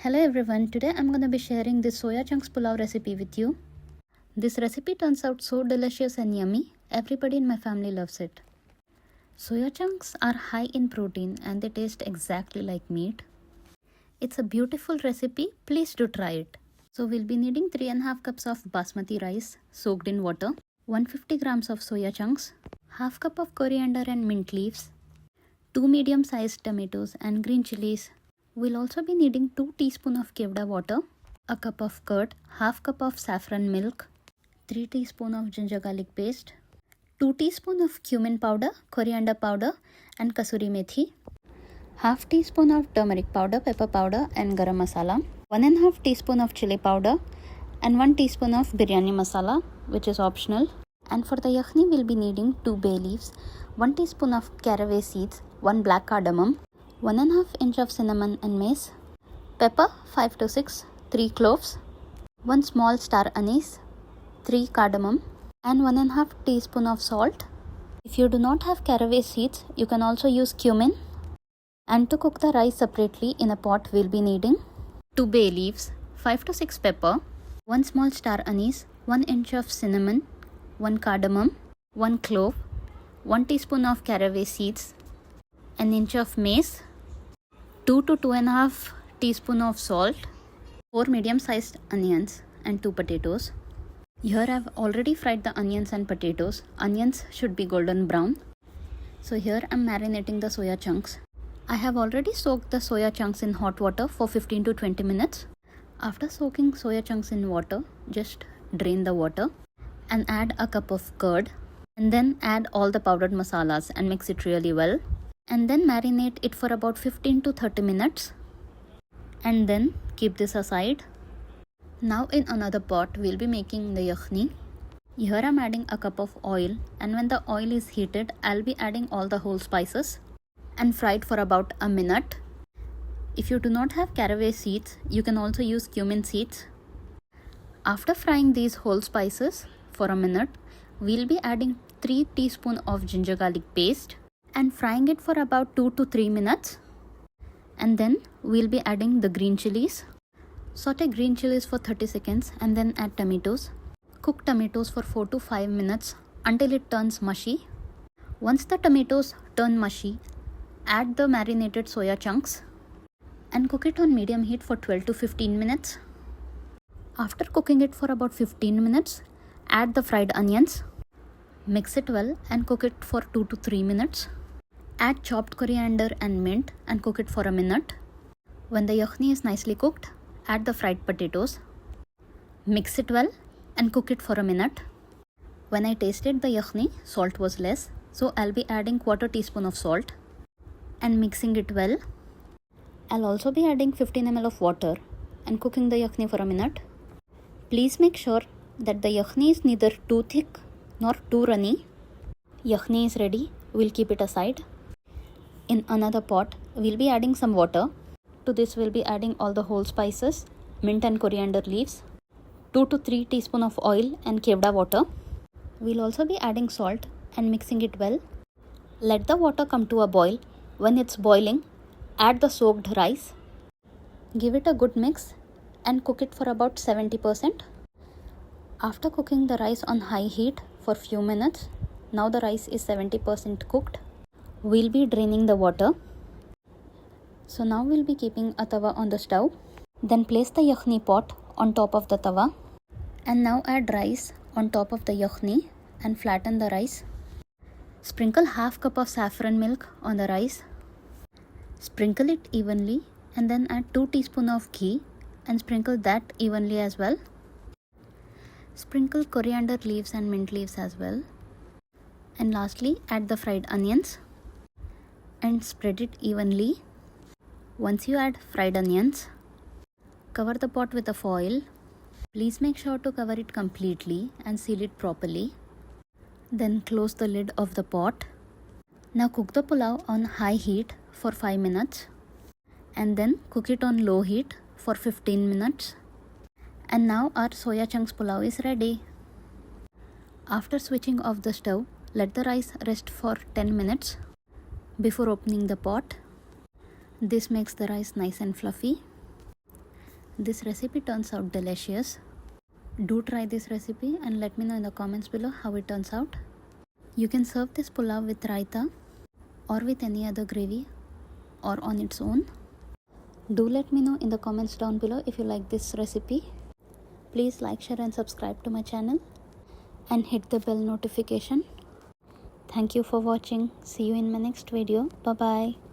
Hello everyone, today I'm going to be sharing this soya chunks pulao recipe with you. This recipe turns out so delicious and yummy, everybody in my family loves it. Soya chunks are high in protein and they taste exactly like meat. It's a beautiful recipe, please do try it. So we'll be needing 3.5 cups of basmati rice soaked in water, 150 grams of soya chunks, half cup of coriander and mint leaves, 2 medium-sized tomatoes and green chilies. We'll also be needing 2 teaspoons of kevda water, a cup of curd, half cup of saffron milk, 3 teaspoons of ginger garlic paste, 2 teaspoons of cumin powder, coriander powder and Kasuri Methi, half teaspoon of turmeric powder, pepper powder and Garam Masala, 1.5 teaspoon of chili powder and 1 teaspoon of Biryani Masala, which is optional. And for the yakhni we'll be needing 2 bay leaves, 1 teaspoon of caraway seeds, 1 black cardamom, 1.5 inch of cinnamon and mace, pepper 5 to 6, 3 cloves, 1 small star anise, 3 cardamom and 1.5 teaspoon of salt. If you do not have caraway seeds, you can also use cumin. And to cook the rice separately in a pot, we'll be needing 2 bay leaves, 5 to 6 pepper, 1 small star anise, 1 inch of cinnamon, 1 cardamom, 1 clove, 1 teaspoon of caraway seeds, an inch of mace, 2 to 2.5 teaspoon of salt, 4 medium-sized onions and 2 potatoes. Here I've already fried the onions and potatoes. Onions should be golden brown. So here I'm marinating the soya chunks. I have already soaked the soya chunks in hot water for 15 to 20 minutes. After soaking soya chunks in water, just drain the water and add a cup of curd and then add all the powdered masalas and mix it really well. And then marinate it for about 15 to 30 minutes and then keep this aside. Now in another pot we'll be making the yakhni. Here I'm adding a cup of oil, and when the oil is heated I'll be adding all the whole spices and fry it for about a minute. If you do not have caraway seeds, you can also use cumin seeds. After frying these whole spices for a minute, we'll be adding 3 teaspoons of ginger garlic paste and frying it for about 2 to 3 minutes. And then we'll be adding the green chilies. Saute green chilies for 30 seconds and then add tomatoes. Cook tomatoes for 4 to 5 minutes until it turns mushy. Once the tomatoes turn mushy, add the marinated soya chunks and cook it on medium heat for 12 to 15 minutes. After cooking it for about 15 minutes, add the fried onions. Mix it well and cook it for 2 to 3 minutes. Add chopped coriander and mint and cook it for a minute. When the yakhni is nicely cooked, add the fried potatoes. Mix it well and cook it for a minute. When I tasted the yakhni, salt was less, so I'll be adding 1/4 teaspoon of salt and mixing it well. I'll also be adding 15 ml of water and cooking the yakhni for a minute. Please make sure that the yakhni is neither too thick nor too runny. Yakhni is ready, we'll keep it aside. In another pot, we'll be adding some water. To this we'll be adding all the whole spices, mint and coriander leaves, 2 to 3 teaspoons of oil and kevda water. We'll also be adding salt and mixing it well. Let the water come to a boil. When it's boiling, add the soaked rice. Give it a good mix and cook it for about 70%. After cooking the rice on high heat for few minutes, now the rice is 70% cooked. We'll be draining the water. So now we'll be keeping a tawa on the stove. Then place the yakhni pot on top of the tawa. And now add rice on top of the yakhni and flatten the rice. Sprinkle half cup of saffron milk on the rice. Sprinkle it evenly and then add 2 teaspoons of ghee and sprinkle that evenly as well. Sprinkle coriander leaves and mint leaves as well. And lastly, add the fried onions and spread it evenly. Once you add fried onions, cover the pot with a foil. Please make sure to cover it completely and seal it properly. Then close the lid of the pot. Now cook the pulao on high heat for 5 minutes and then cook it on low heat for 15 minutes. And now our soya chunks pulao is ready. After switching off the stove, let the rice rest for 10 minutes before opening the pot. This makes the rice nice and fluffy. This recipe turns out delicious. Do try this recipe and let me know in the comments below how it turns out. You can serve this pulav with raita or with any other gravy or on its own. Do let me know in the comments down below if you like this recipe. Please like, share and subscribe to my channel and hit the bell notification. Thank you for watching. See you in my next video. Bye bye.